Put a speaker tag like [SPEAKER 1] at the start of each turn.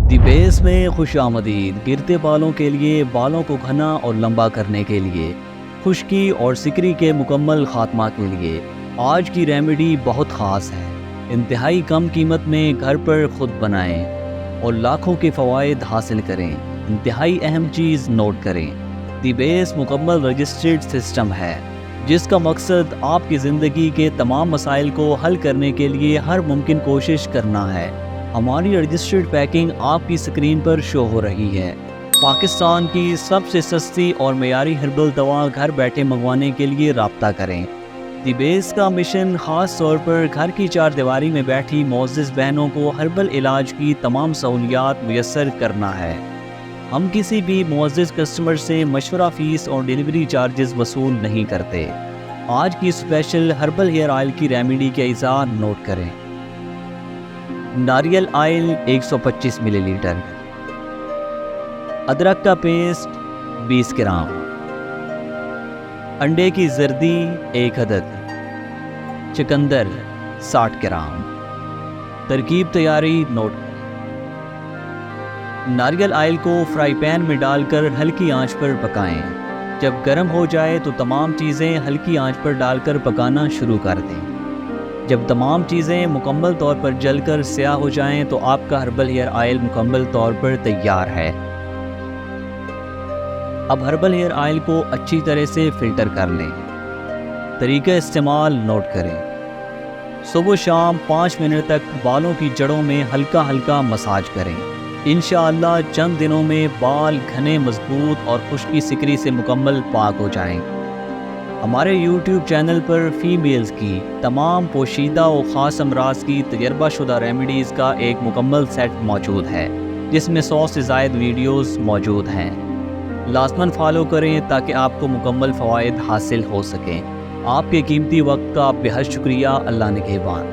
[SPEAKER 1] دی بیس میں خوش آمدید گرتے بالوں کے لیے، بالوں کو گھنا اور لمبا کرنے کے لیے، خشکی اور سکری کے مکمل خاتمہ کے لیے آج کی ریمیڈی بہت خاص ہے۔ انتہائی کم قیمت میں گھر پر خود بنائیں اور لاکھوں کے فوائد حاصل کریں۔ انتہائی اہم چیز نوٹ کریں، دی بیس مکمل رجسٹرڈ سسٹم ہے جس کا مقصد آپ کی زندگی کے تمام مسائل کو حل کرنے کے لیے ہر ممکن کوشش کرنا ہے۔ ہماری رجسٹرڈ پیکنگ آپ کی سکرین پر شو ہو رہی ہے۔ پاکستان کی سب سے سستی اور معیاری ہربل دوا گھر بیٹھے منگوانے کے لیے رابطہ کریں۔ دی بیس کا مشن خاص طور پر گھر کی چار دیواری میں بیٹھی معزز بہنوں کو ہربل علاج کی تمام سہولیات میسر کرنا ہے۔ ہم کسی بھی معزز کسٹمر سے مشورہ فیس اور ڈیلیوری چارجز وصول نہیں کرتے۔ آج کی اسپیشل ہربل ہیئر آئل کی ریمیڈی کے اجزاء نوٹ کریں۔ ناریل آئل 125 ملی لیٹر، ادرک کا پیسٹ 20 گرام، انڈے کی زردی 1 عدد، چقندر 60 گرام۔ ترکیب تیاری نوٹ کریں۔ ناریل آئل کو فرائی پین میں ڈال کر ہلکی آنچ پر پکائیں۔ جب گرم ہو جائے تو تمام چیزیں ہلکی آنچ پر ڈال کر پکانا شروع کر دیں۔ جب تمام چیزیں مکمل طور پر جل کر سیاہ ہو جائیں تو آپ کا ہربل ہیئر آئل مکمل طور پر تیار ہے۔ اب ہربل ہیئر آئل کو اچھی طرح سے فلٹر کر لیں۔ طریقہ استعمال نوٹ کریں۔ صبح و شام 5 منٹ تک بالوں کی جڑوں میں ہلکا ہلکا مساج کریں۔ انشاءاللہ چند دنوں میں بال گھنے، مضبوط اور خشکی سکری سے مکمل پاک ہو جائیں۔ ہمارے یوٹیوب چینل پر فیمیلز کی تمام پوشیدہ و خاص امراض کی تجربہ شدہ ریمیڈیز کا ایک مکمل سیٹ موجود ہے جس میں 100 سے زائد ویڈیوز موجود ہیں۔ لازماً فالو کریں تاکہ آپ کو مکمل فوائد حاصل ہو سکیں۔ آپ کے قیمتی وقت کا بے حد شکریہ۔ اللہ نگہبان۔